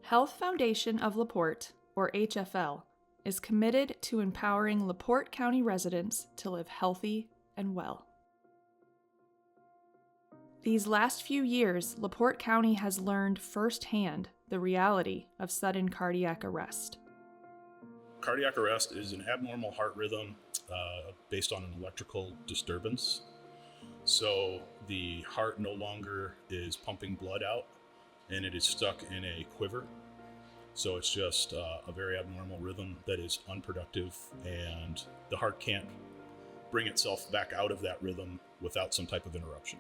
Health Foundation of LaPorte, or HFL, is committed to empowering LaPorte County residents to live healthy and well. These last few years, LaPorte County has learned firsthand the reality of sudden cardiac arrest. Cardiac arrest is an abnormal heart rhythm based on an electrical disturbance. So the heart no longer is pumping blood out and it is stuck in a quiver. So it's just a very abnormal rhythm that is unproductive, and the heart can't bring itself back out of that rhythm without some type of interruption.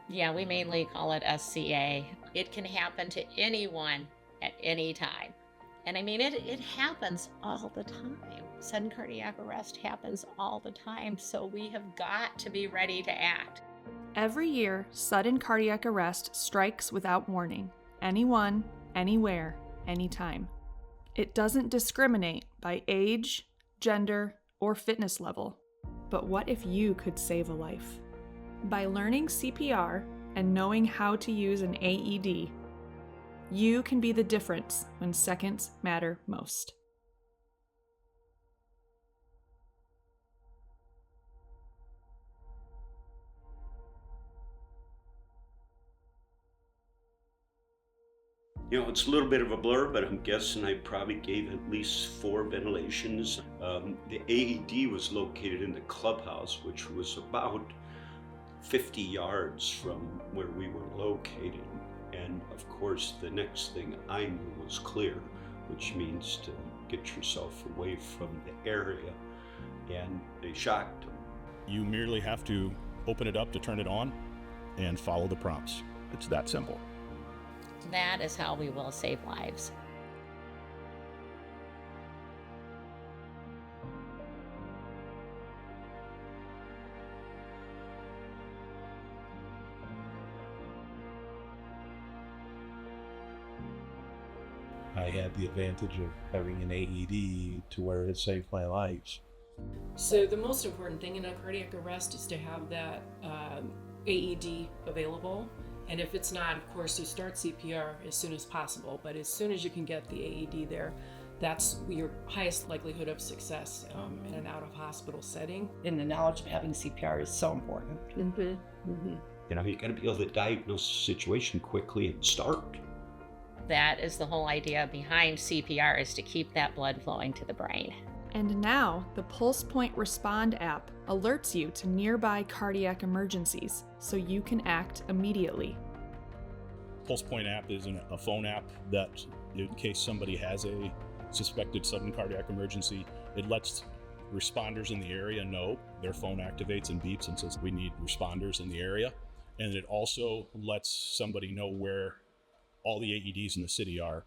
Yeah, we mainly call it SCA. It can happen to anyone at any time. And I mean, it happens all the time. Sudden cardiac arrest happens all the time, so we have got to be ready to act. Every year, sudden cardiac arrest strikes without warning. Anyone, anywhere, anytime. It doesn't discriminate by age, gender, or fitness level. But what if you could save a life? By learning CPR and knowing how to use an AED, you can be the difference when seconds matter most. It's a little bit of a blur, but I'm guessing I probably gave at least 4 ventilations. The AED was located in the clubhouse, which was about 50 yards from where we were located. And of course, the next thing I knew was clear, which means to get yourself away from the area. And they shocked him. You merely have to open it up to turn it on and follow the prompts. It's that simple. That is how we will save lives. I had the advantage of having an AED to where it saved my life. So the most important thing in a cardiac arrest is to have that AED available. And if it's not, of course, you start CPR as soon as possible. But as soon as you can get the AED there, that's your highest likelihood of success in an out-of-hospital setting. And the knowledge of having CPR is so important. You got to be able to diagnose the situation quickly and start. That is the whole idea behind CPR, is to keep that blood flowing to the brain. And now, the Pulse Point Respond app alerts you to nearby cardiac emergencies, so you can act immediately. Pulse Point app is a phone app that, in case somebody has a suspected sudden cardiac emergency, it lets responders in the area know. Their phone activates and beeps and says, we need responders in the area. And it also lets somebody know where all the AEDs in the city are.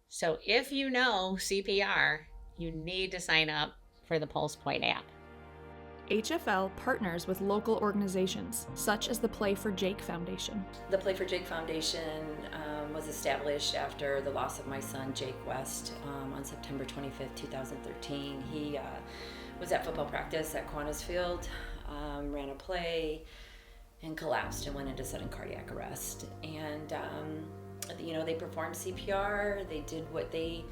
So if you know CPR, you need to sign up for the Pulse Point app. HFL partners with local organizations, such as the Play for Jake Foundation. The Play for Jake Foundation was established after the loss of my son, Jake West, on September 25th, 2013. He was at football practice at Quantas Field, ran a play, and collapsed and went into sudden cardiac arrest. And, they performed CPR. They did what they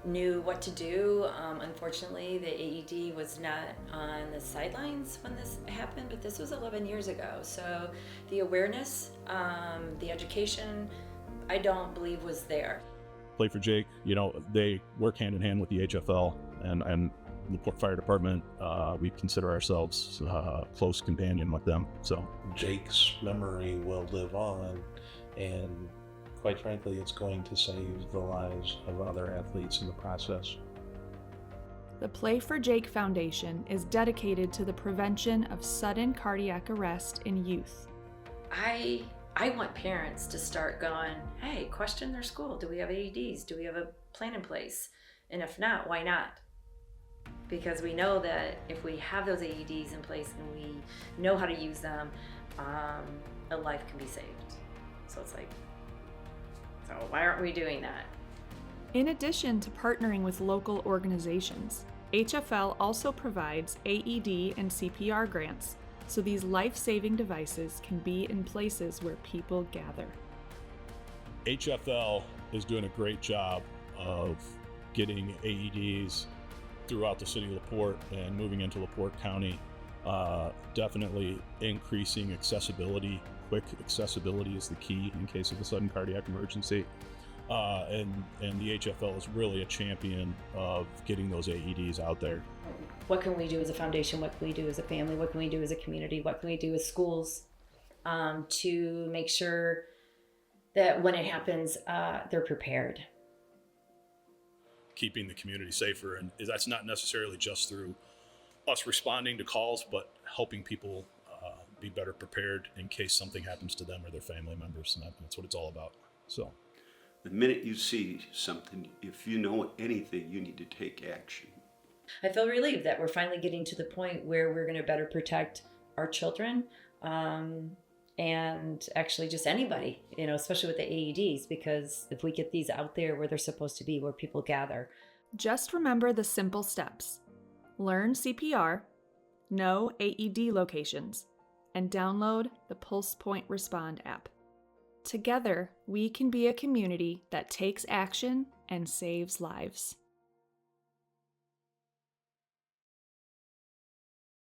knew what to do. Unfortunately, the AED was not on the sidelines when this happened, but this was 11 years ago. So the awareness, the education, I don't believe was there. Play for Jake, they work hand in hand with the HFL and the Port Fire Department. We consider ourselves a close companion with them. So Jake's memory will live on, and quite frankly, it's going to save the lives of other athletes in the process. The Play for Jake Foundation is dedicated to the prevention of sudden cardiac arrest in youth. I want parents to start going, hey, question their school. Do we have AEDs? Do we have a plan in place? And if not, why not? Because we know that if we have those AEDs in place and we know how to use them, a life can be saved. So it's like, so why aren't we doing that? In addition to partnering with local organizations, HFL also provides AED and CPR grants, so these life-saving devices can be in places where people gather. HFL is doing a great job of getting AEDs throughout the city of LaPorte and moving into LaPorte County. Definitely increasing accessibility. Quick accessibility is the key in case of a sudden cardiac emergency. And the HFL is really a champion of getting those AEDs out there. What can we do as a foundation? What can we do as a family? What can we do as a community? What can we do as schools to make sure that when it happens, they're prepared? Keeping the community safer, and that's not necessarily just through us responding to calls, but helping people be better prepared in case something happens to them or their family members, and that's what it's all about. So the minute you see something, if you know anything, you need to take action. I feel relieved that we're finally getting to the point where we're going to better protect our children and actually just anybody, especially with the AEDs, because if we get these out there where they're supposed to be, where people gather. Just remember the simple steps. Learn CPR, know AED locations, and download the Pulse Point Respond app. Together, we can be a community that takes action and saves lives.